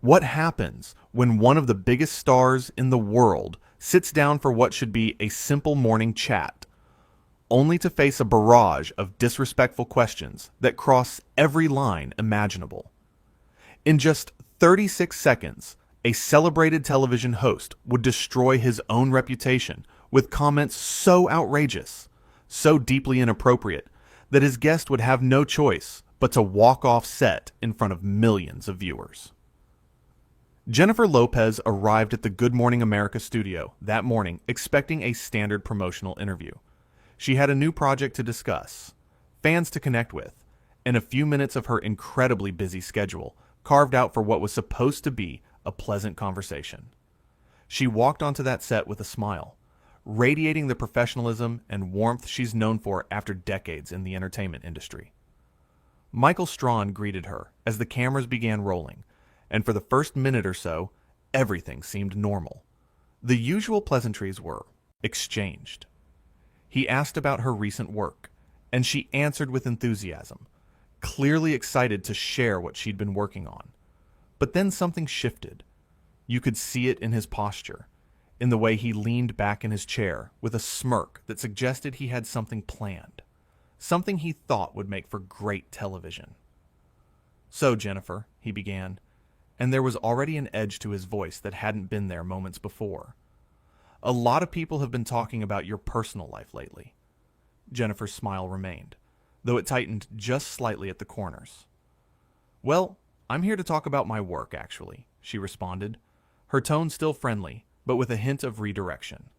What happens when one of the biggest stars in the world sits down for what should be a simple morning chat, only to face a barrage of disrespectful questions that cross every line imaginable? In just 36 seconds, a celebrated television host would destroy his own reputation with comments so outrageous, so deeply inappropriate, that his guest would have no choice but to walk off set in front of millions of viewers. Jennifer Lopez arrived at the Good Morning America studio that morning expecting a standard promotional interview. She had a new project to discuss, fans to connect with, and a few minutes of her incredibly busy schedule carved out for what was supposed to be a pleasant conversation. She walked onto that set with a smile, radiating the professionalism and warmth she's known for after decades in the entertainment industry. Michael Strahan greeted her as the cameras began rolling, and for the first minute or so, everything seemed normal. The usual pleasantries were exchanged. He asked about her recent work, and she answered with enthusiasm, clearly excited to share what she'd been working on. But then something shifted. You could see it in his posture, in the way he leaned back in his chair with a smirk that suggested he had something planned, something he thought would make for great television. "So, Jennifer," he began, and there was already an edge to his voice that hadn't been there moments before. "A lot of people have been talking about your personal life lately." Jennifer's smile remained, though it tightened just slightly at the corners. "Well, I'm here to talk about my work, actually," she responded, her tone still friendly, but with a hint of redirection.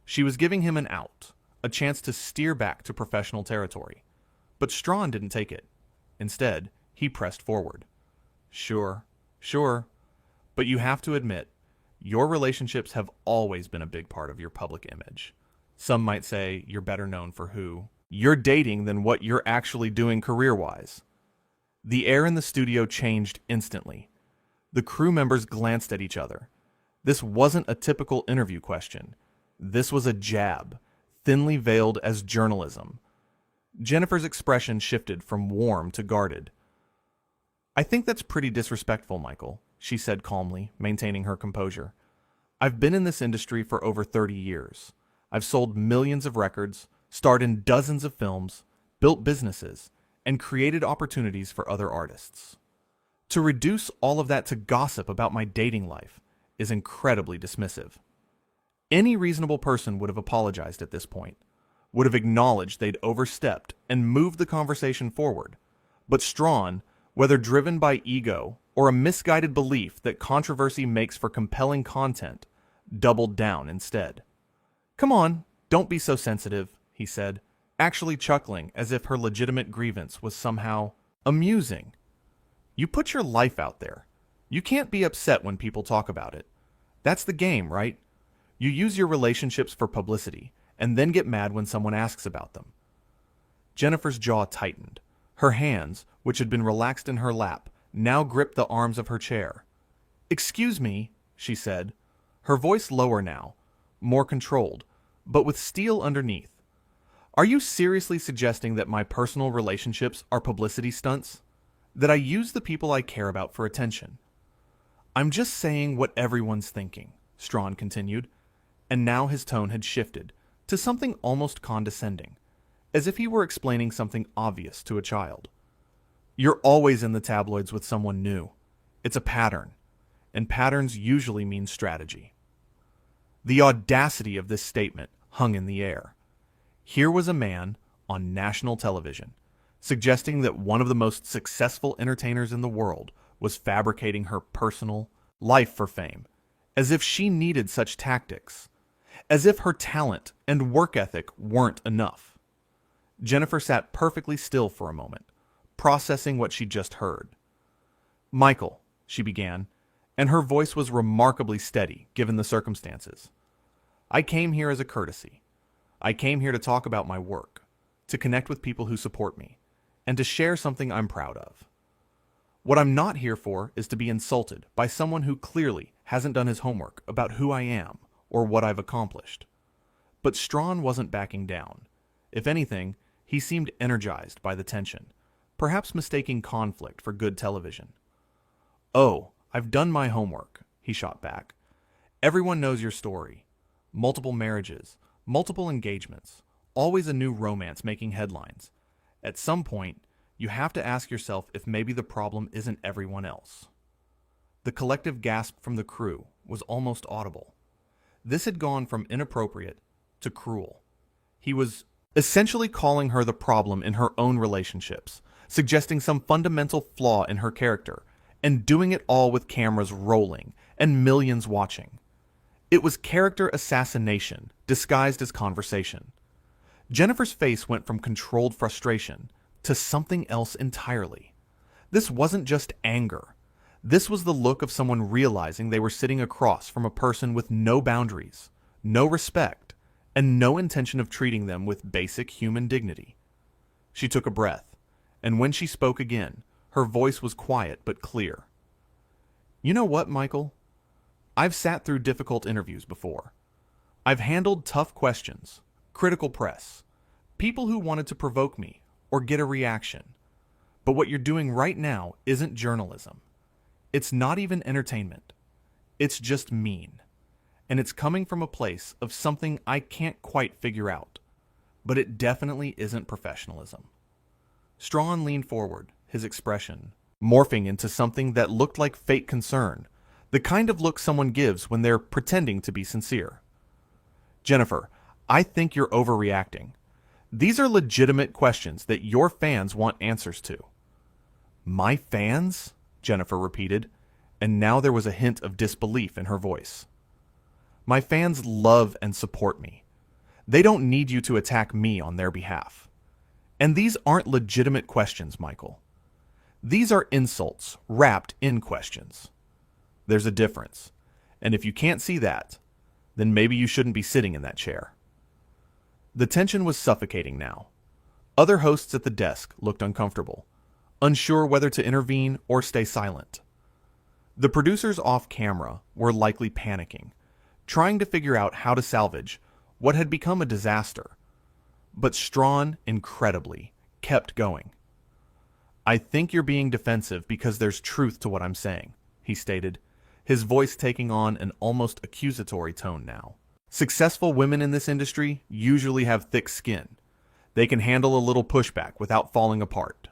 She was giving him an out, a chance to steer back to professional territory. But Strahan didn't take it. Instead, he pressed forward. Sure, but you have to admit, your relationships have always been a big part of your public image. Some might say you're better known for who you're dating than what you're actually doing career-wise." The air in the studio changed instantly. The crew members glanced at each other. This wasn't a typical interview question. This was a jab, thinly veiled as journalism. Jennifer's expression shifted from warm to guarded. "I think that's pretty disrespectful, Michael," she said calmly, maintaining her composure. "I've been in this industry for over 30 years. I've sold millions of records, starred in dozens of films, built businesses, and created opportunities for other artists. To reduce all of that to gossip about my dating life is incredibly dismissive." Any reasonable person would have apologized at this point, would have acknowledged they'd overstepped and moved the conversation forward. But Strahan, whether driven by ego or a misguided belief that controversy makes for compelling content, doubled down instead. "Come on, don't be so sensitive," he said, actually chuckling as if her legitimate grievance was somehow amusing. "You put your life out there. You can't be upset when people talk about it. That's the game, right? You use your relationships for publicity, and then get mad when someone asks about them." Jennifer's jaw tightened. Her hands, which had been relaxed in her lap, now gripped the arms of her chair. "Excuse me," she said, her voice lower now, more controlled, but with steel underneath. "Are you seriously suggesting that my personal relationships are publicity stunts? That I use the people I care about for attention?" "I'm just saying what everyone's thinking," Strahan continued, and now his tone had shifted to something almost condescending, as if he were explaining something obvious to a child. "You're always in the tabloids with someone new. It's a pattern, and patterns usually mean strategy." The audacity of this statement hung in the air. Here was a man on national television suggesting that one of the most successful entertainers in the world was fabricating her personal life for fame, as if she needed such tactics, as if her talent and work ethic weren't enough. Jennifer sat perfectly still for a moment, processing what she just heard. "Michael," she began, and her voice was remarkably steady given the circumstances. "I came here as a courtesy. I came here to talk about my work, to connect with people who support me, and to share something I'm proud of. What I'm not here for is to be insulted by someone who clearly hasn't done his homework about who I am or what I've accomplished." But Strahan wasn't backing down. If anything, he seemed energized by the tension, perhaps mistaking conflict for good television. "Oh, I've done my homework, he shot back. Everyone knows your story. Multiple marriages, multiple engagements, always a new romance making headlines. At some point, you have to ask yourself if maybe the problem isn't everyone else. The collective gasp from the crew was almost audible. This had gone from inappropriate to cruel. He was essentially calling her the problem in her own relationships, suggesting some fundamental flaw in her character, and doing it all with cameras rolling and millions watching. It was character assassination disguised as conversation. Jennifer's face went from controlled frustration to something else entirely. This wasn't just anger. This was the look of someone realizing they were sitting across from a person with no boundaries, no respect, and no intention of treating them with basic human dignity. She took a breath, and when she spoke again, her voice was quiet but clear. You know what, Michael? I've sat through difficult interviews before. I've handled tough questions, critical press, people who wanted to provoke me or get a reaction. But what you're doing right now isn't journalism. It's not even entertainment. It's just mean. And it's coming from a place of something I can't quite figure out. But it definitely isn't professionalism. Strahan leaned forward, his expression morphing into something that looked like fake concern, the kind of look someone gives when they're pretending to be sincere. Jennifer, I think you're overreacting. These are legitimate questions that your fans want answers to. My fans? Jennifer repeated, and now there was a hint of disbelief in her voice. My fans love and support me. They don't need you to attack me on their behalf. And these aren't legitimate questions, Michael. These are insults wrapped in questions. There's a difference, and if you can't see that, then maybe you shouldn't be sitting in that chair. The tension was suffocating now. Other hosts at the desk looked uncomfortable, unsure whether to intervene or stay silent. The producers off camera were likely panicking, trying to figure out how to salvage what had become a disaster. But Strahan, incredibly, kept going. I think you're being defensive because there's truth to what I'm saying, he stated, his voice taking on an almost accusatory tone now. Successful women in this industry usually have thick skin. They can handle a little pushback without falling apart.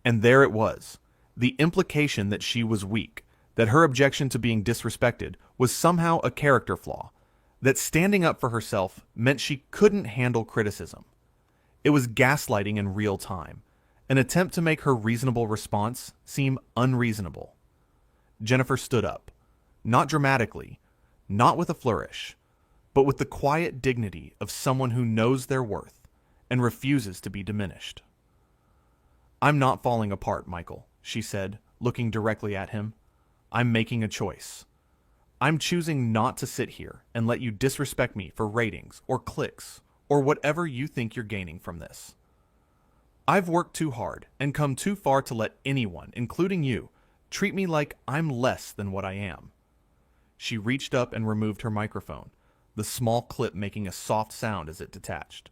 And there it was, the implication that she was weak, that her objection to being disrespected was somehow a character flaw, that standing up for herself meant she couldn't handle criticism. It was gaslighting in real time, an attempt to make her reasonable response seem unreasonable. Jennifer stood up, not dramatically, not with a flourish, but with the quiet dignity of someone who knows their worth and refuses to be diminished. I'm not falling apart, Michael, she said, looking directly at him. I'm making a choice. I'm choosing not to sit here and let you disrespect me for ratings or clicks or whatever you think you're gaining from this. I've worked too hard and come too far to let anyone, including you, treat me like I'm less than what I am. She reached up and removed her microphone, the small clip making a soft sound as it detached.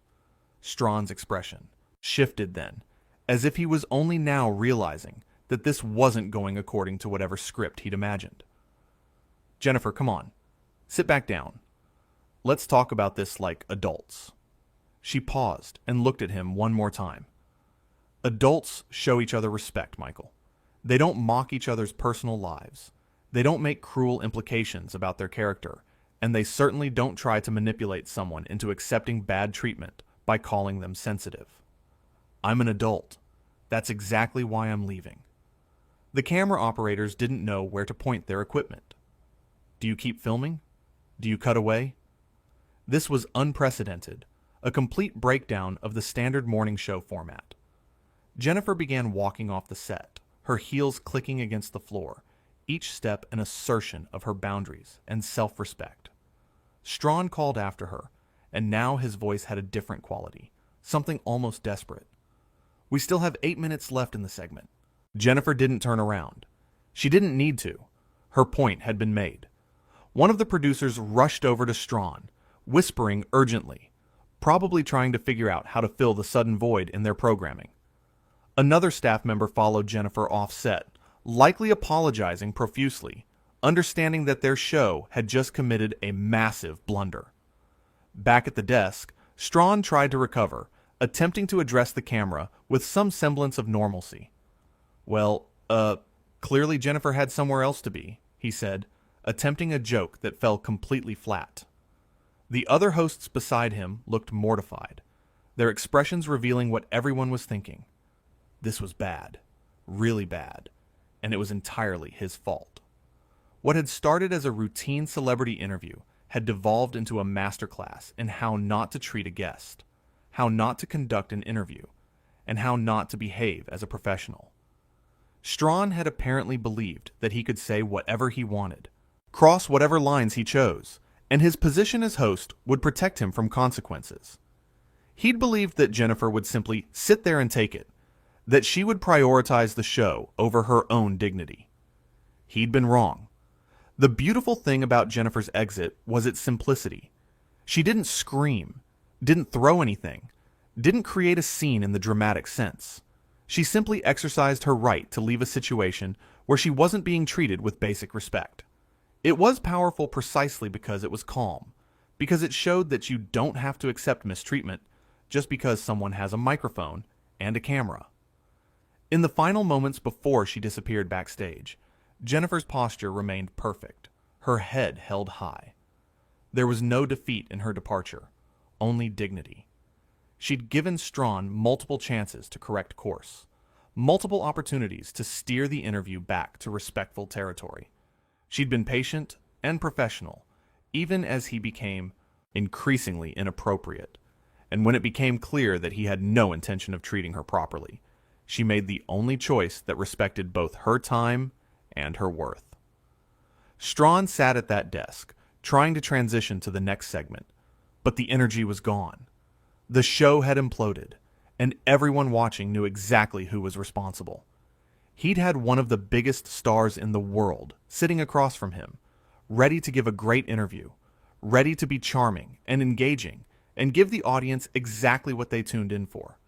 Strahan's expression shifted then, as if he was only now realizing that this wasn't going according to whatever script he'd imagined. Jennifer, come on. Sit back down. Let's talk about this like adults. She paused and looked at him one more time. Adults show each other respect, Michael. They don't mock each other's personal lives. They don't make cruel implications about their character, and they certainly don't try to manipulate someone into accepting bad treatment by calling them sensitive. I'm an adult. That's exactly why I'm leaving. The camera operators didn't know where to point their equipment. Do you keep filming? Do you cut away? This was unprecedented, a complete breakdown of the standard morning show format. Jennifer began walking off the set, her heels clicking against the floor, each step an assertion of her boundaries and self-respect. Strahan called after her, and now his voice had a different quality, something almost desperate. We still have 8 minutes left in the segment. Jennifer didn't turn around. She didn't need to. Her point had been made. One of the producers rushed over to Strahan, whispering urgently, probably trying to figure out how to fill the sudden void in their programming. Another staff member followed Jennifer off set, likely apologizing profusely, understanding that their show had just committed a massive blunder. Back at the desk, Strahan tried to recover, attempting to address the camera with some semblance of normalcy. Well, clearly Jennifer had somewhere else to be, he said, attempting a joke that fell completely flat. The other hosts beside him looked mortified, their expressions revealing what everyone was thinking. This was bad, really bad, and it was entirely his fault. What had started as a routine celebrity interview had devolved into a masterclass in how not to treat a guest, how not to conduct an interview, and how not to behave as a professional. Strahan had apparently believed that he could say whatever he wanted, cross whatever lines he chose, and his position as host would protect him from consequences. He'd believed that Jennifer would simply sit there and take it, that she would prioritize the show over her own dignity. He'd been wrong. The beautiful thing about Jennifer's exit was its simplicity. She didn't scream, didn't throw anything, didn't create a scene in the dramatic sense. She simply exercised her right to leave a situation where she wasn't being treated with basic respect. It was powerful precisely because it was calm, because it showed that you don't have to accept mistreatment just because someone has a microphone and a camera. In the final moments before she disappeared backstage, Jennifer's posture remained perfect, her head held high. There was no defeat in her departure, only dignity. She'd given Strahan multiple chances to correct course, multiple opportunities to steer the interview back to respectful territory. She'd been patient and professional, even as he became increasingly inappropriate. And when it became clear that he had no intention of treating her properly, she made the only choice that respected both her time and her worth. Strahan sat at that desk, trying to transition to the next segment, but the energy was gone. The show had imploded, and everyone watching knew exactly who was responsible. He'd had one of the biggest stars in the world sitting across from him, ready to give a great interview, ready to be charming and engaging, and give the audience exactly what they tuned in for.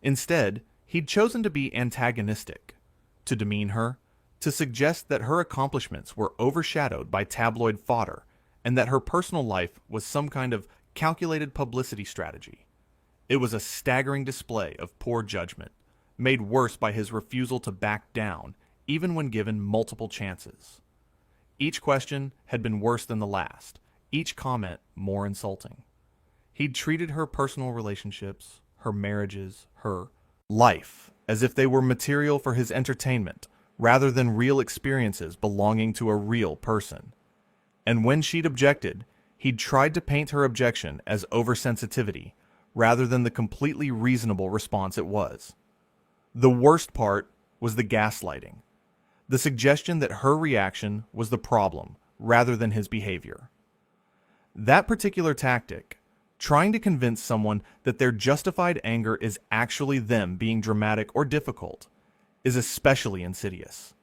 Instead, he'd chosen to be antagonistic, to demean her, to suggest that her accomplishments were overshadowed by tabloid fodder and that her personal life was some kind of calculated publicity strategy. It was a staggering display of poor judgment, made worse by his refusal to back down even when given multiple chances. Each question had been worse than the last, each comment more insulting. He'd treated her personal relationships, her marriages, her life as if they were material for his entertainment rather than real experiences belonging to a real person. And when she'd objected, he'd tried to paint her objection as oversensitivity rather than the completely reasonable response it was. The worst part was the gaslighting, the suggestion that her reaction was the problem rather than his behavior. That particular tactic, trying to convince someone that their justified anger is actually them being dramatic or difficult, is especially insidious.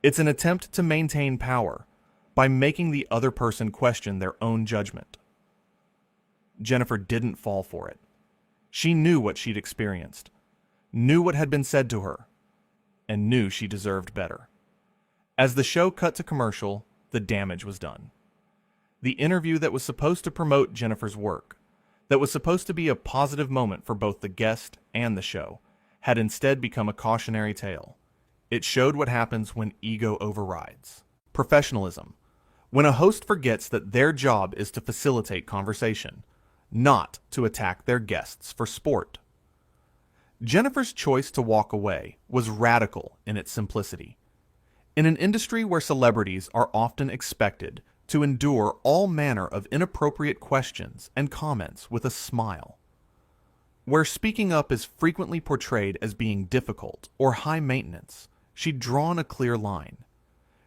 It's an attempt to maintain power by making the other person question their own judgment. Jennifer didn't fall for it. She knew what she'd experienced, knew what had been said to her, and knew she deserved better. As the show cut to commercial, the damage was done. The interview that was supposed to promote Jennifer's work, that was supposed to be a positive moment for both the guest and the show, had instead become a cautionary tale. It showed what happens when ego overrides. Professionalism. When a host forgets that their job is to facilitate conversation, not to attack their guests for sport. Jennifer's choice to walk away was radical in its simplicity. In an industry where celebrities are often expected to endure all manner of inappropriate questions and comments with a smile, where speaking up is frequently portrayed as being difficult or high maintenance, she'd drawn a clear line.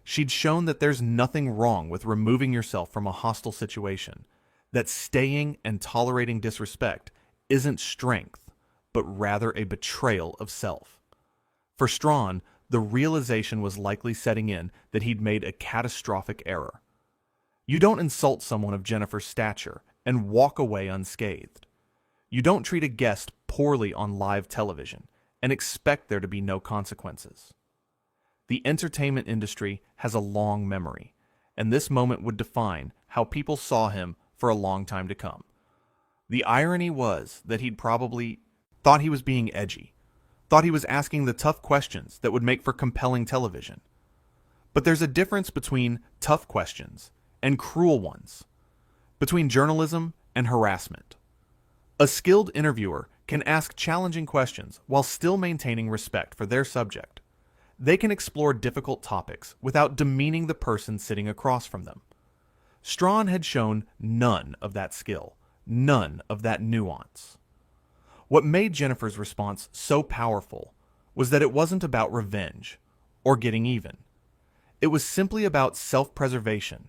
She'd shown that there's nothing wrong with removing yourself from a hostile situation, that staying and tolerating disrespect isn't strength, but rather a betrayal of self. For Strahan, the realization was likely setting in that he'd made a catastrophic error. You don't insult someone of Jennifer's stature and walk away unscathed. You don't treat a guest poorly on live television and expect there to be no consequences. The entertainment industry has a long memory, and this moment would define how people saw him for a long time to come. The irony was that he'd probably thought he was being edgy, thought he was asking the tough questions that would make for compelling television. But there's a difference between tough questions and cruel ones, between journalism and harassment. A skilled interviewer can ask challenging questions while still maintaining respect for their subject. They can explore difficult topics without demeaning the person sitting across from them. Strahan had shown none of that skill, none of that nuance. What made Jennifer's response so powerful was that it wasn't about revenge or getting even. It was simply about self-preservation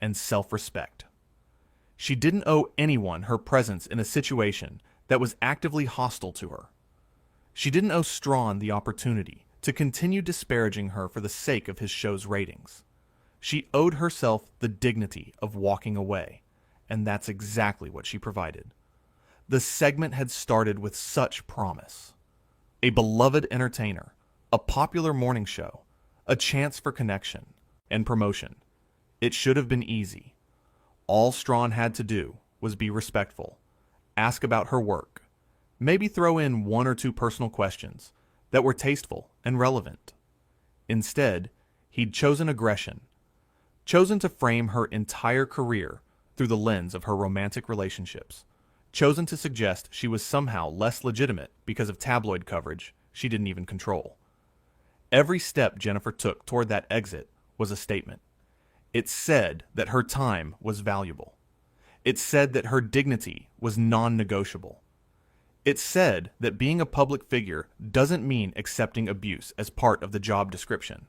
and self-respect. She didn't owe anyone her presence in a situation that was actively hostile to her. She didn't owe Strahan the opportunity to continue disparaging her for the sake of his show's ratings. She owed herself the dignity of walking away, and that's exactly what she provided. The segment had started with such promise. A beloved entertainer, a popular morning show, a chance for connection and promotion. It should have been easy. All Strahan had to do was be respectful, ask about her work, maybe throw in one or two personal questions that were tasteful and relevant. Instead, he'd chosen aggression, chosen to frame her entire career through the lens of her romantic relationships, chosen to suggest she was somehow less legitimate because of tabloid coverage she didn't even control. Every step Jennifer took toward that exit was a statement. It said that her time was valuable. It said that her dignity was non-negotiable. It said that being a public figure doesn't mean accepting abuse as part of the job description.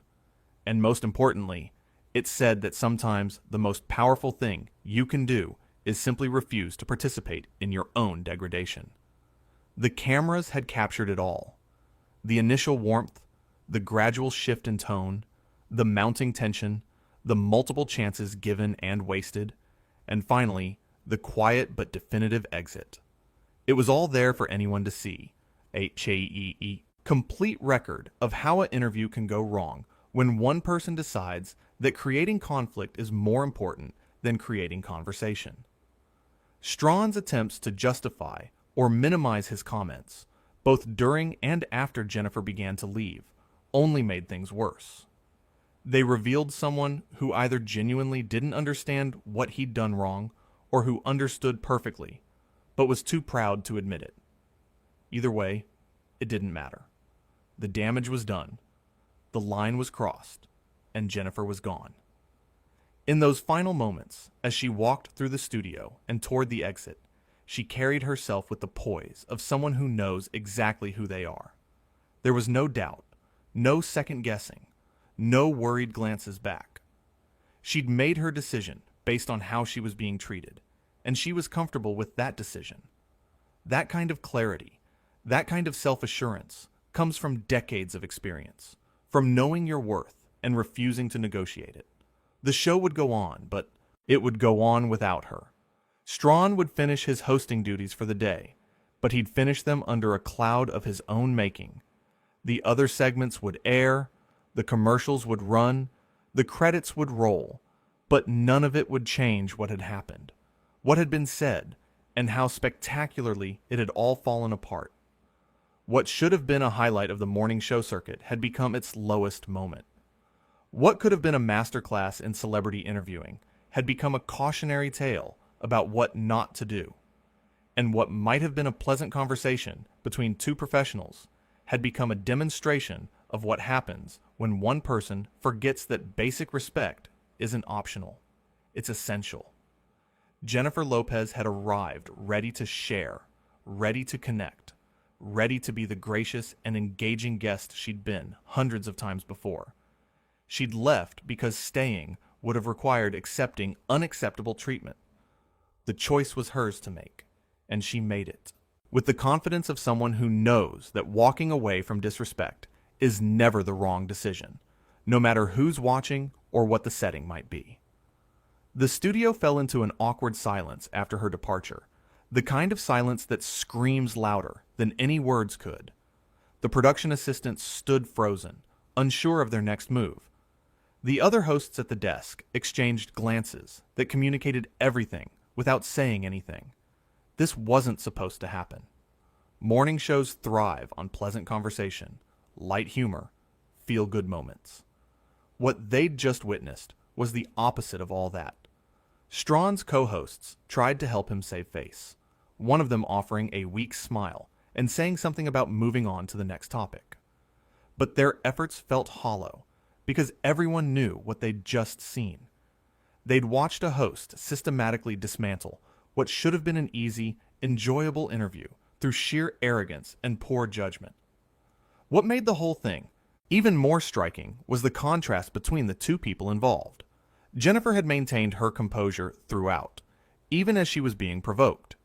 And most importantly, it said that sometimes the most powerful thing you can do is simply refuse to participate in your own degradation. The cameras had captured it all. The initial warmth, the gradual shift in tone, the mounting tension, the multiple chances given and wasted, and finally, the quiet but definitive exit. It was all there for anyone to see. A complete record of how an interview can go wrong when one person decides that creating conflict is more important than creating conversation. Strahan's attempts to justify or minimize his comments, both during and after Jennifer began to leave, only made things worse. They revealed someone who either genuinely didn't understand what he'd done wrong or who understood perfectly, but was too proud to admit it. Either way, it didn't matter. The damage was done, the line was crossed, and Jennifer was gone. In those final moments, as she walked through the studio and toward the exit, she carried herself with the poise of someone who knows exactly who they are. There was no doubt, no second guessing, no worried glances back. She'd made her decision based on how she was being treated, and she was comfortable with that decision. That kind of clarity, that kind of self-assurance comes from decades of experience, from knowing your worth and refusing to negotiate it. The show would go on, but it would go on without her. Strahan would finish his hosting duties for the day, but he'd finish them under a cloud of his own making. The other segments would air, the commercials would run, the credits would roll, but none of it would change what had happened, what had been said, and how spectacularly it had all fallen apart. What should have been a highlight of the morning show circuit had become its lowest moment. What could have been a masterclass in celebrity interviewing had become a cautionary tale about what not to do. And what might have been a pleasant conversation between two professionals had become a demonstration of what happens when one person forgets that basic respect isn't optional. It's essential. Jennifer Lopez had arrived ready to share, ready to connect, ready to be the gracious and engaging guest she'd been hundreds of times before. She'd left because staying would have required accepting unacceptable treatment. The choice was hers to make, and she made it, with the confidence of someone who knows that walking away from disrespect is never the wrong decision, no matter who's watching or what the setting might be. The studio fell into an awkward silence after her departure, the kind of silence that screams louder than any words could. The production assistant stood frozen, unsure of their next move. The other hosts at the desk exchanged glances that communicated everything without saying anything. This wasn't supposed to happen. Morning shows thrive on pleasant conversation, light humor, feel-good moments. What they'd just witnessed was the opposite of all that. Strahan's co-hosts tried to help him save face, one of them offering a weak smile and saying something about moving on to the next topic. But their efforts felt hollow because everyone knew what they'd just seen. They'd watched a host systematically dismantle what should have been an easy, enjoyable interview through sheer arrogance and poor judgment. What made the whole thing even more striking was the contrast between the two people involved. Jennifer had maintained her composure throughout, even as she was being provoked.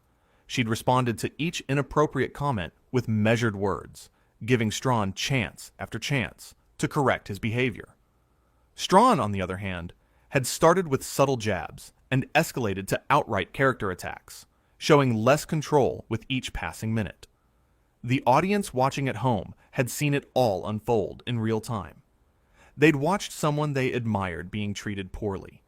She'd responded to each inappropriate comment with measured words, giving Strahan chance after chance to correct his behavior. Strahan, on the other hand, had started with subtle jabs and escalated to outright character attacks, showing less control with each passing minute. The audience watching at home had seen it all unfold in real time. They'd watched someone they admired being treated poorly,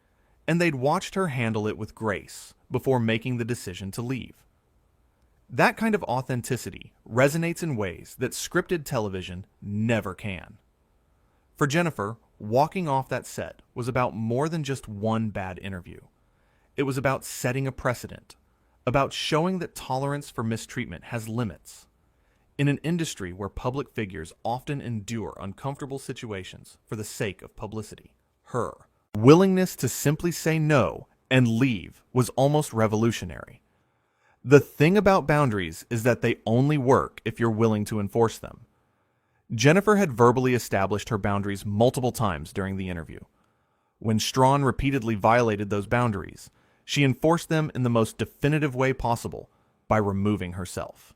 and they'd watched her handle it with grace before making the decision to leave. That kind of authenticity resonates in ways that scripted television never can. For Jennifer, walking off that set was about more than just one bad interview. It was about setting a precedent, about showing that tolerance for mistreatment has limits. In an industry where public figures often endure uncomfortable situations for the sake of publicity, her willingness to simply say no and leave was almost revolutionary. The thing about boundaries is that they only work if you're willing to enforce them. Jennifer had verbally established her boundaries multiple times during the interview. When Strahan repeatedly violated those boundaries, she enforced them in the most definitive way possible by removing herself.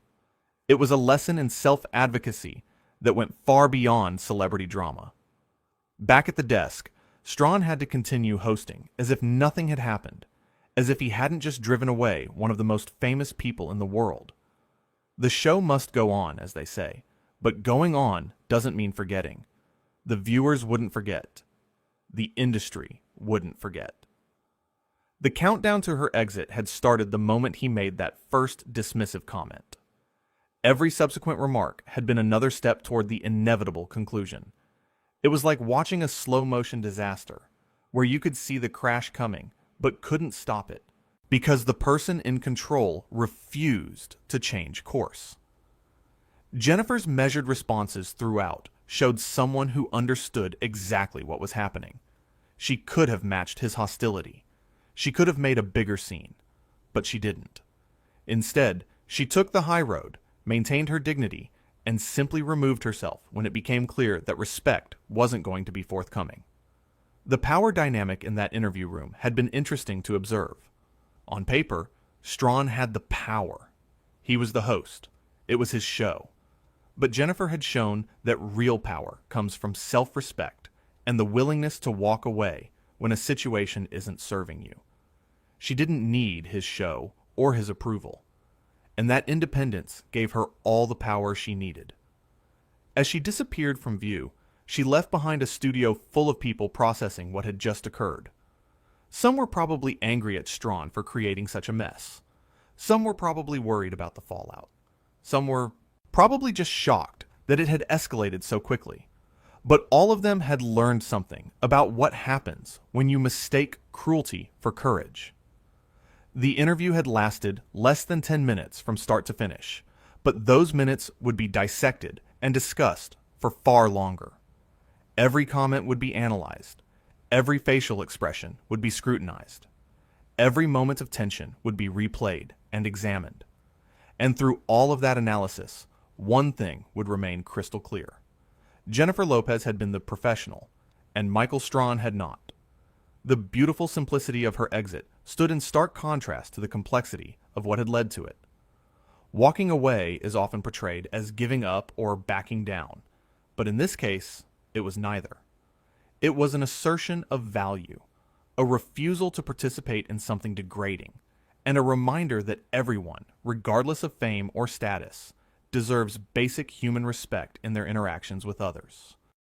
It was a lesson in self-advocacy that went far beyond celebrity drama. Back at the desk, Strahan had to continue hosting as if nothing had happened, as if he hadn't just driven away one of the most famous people in the world. The show must go on, as they say, but going on doesn't mean forgetting. The viewers wouldn't forget. The industry wouldn't forget. The countdown to her exit had started the moment he made that first dismissive comment. Every subsequent remark had been another step toward the inevitable conclusion. It was like watching a slow-motion disaster, where you could see the crash coming, but couldn't stop it, because the person in control refused to change course. Jennifer's measured responses throughout showed someone who understood exactly what was happening. She could have matched his hostility. She could have made a bigger scene, but she didn't. Instead, she took the high road, maintained her dignity, and simply removed herself when it became clear that respect wasn't going to be forthcoming. The power dynamic in that interview room had been interesting to observe. On paper, Strahan had the power. He was the host. It was his show. But Jennifer had shown that real power comes from self-respect and the willingness to walk away when a situation isn't serving you. She didn't need his show or his approval, and that independence gave her all the power she needed. As she disappeared from view, she left behind a studio full of people processing what had just occurred. Some were probably angry at Strahan for creating such a mess. Some were probably worried about the fallout. Some were probably just shocked that it had escalated so quickly. But all of them had learned something about what happens when you mistake cruelty for courage. The interview had lasted less than 10 minutes from start to finish, but those minutes would be dissected and discussed for far longer. Every comment would be analyzed. Every facial expression would be scrutinized. Every moment of tension would be replayed and examined. And through all of that analysis, one thing would remain crystal clear. Jennifer Lopez had been the professional, and Michael Strahan had not. The beautiful simplicity of her exit stood in stark contrast to the complexity of what had led to it. Walking away is often portrayed as giving up or backing down, but in this case, it was neither. It was an assertion of value, a refusal to participate in something degrading, and a reminder that everyone, regardless of fame or status, deserves basic human respect in their interactions with others.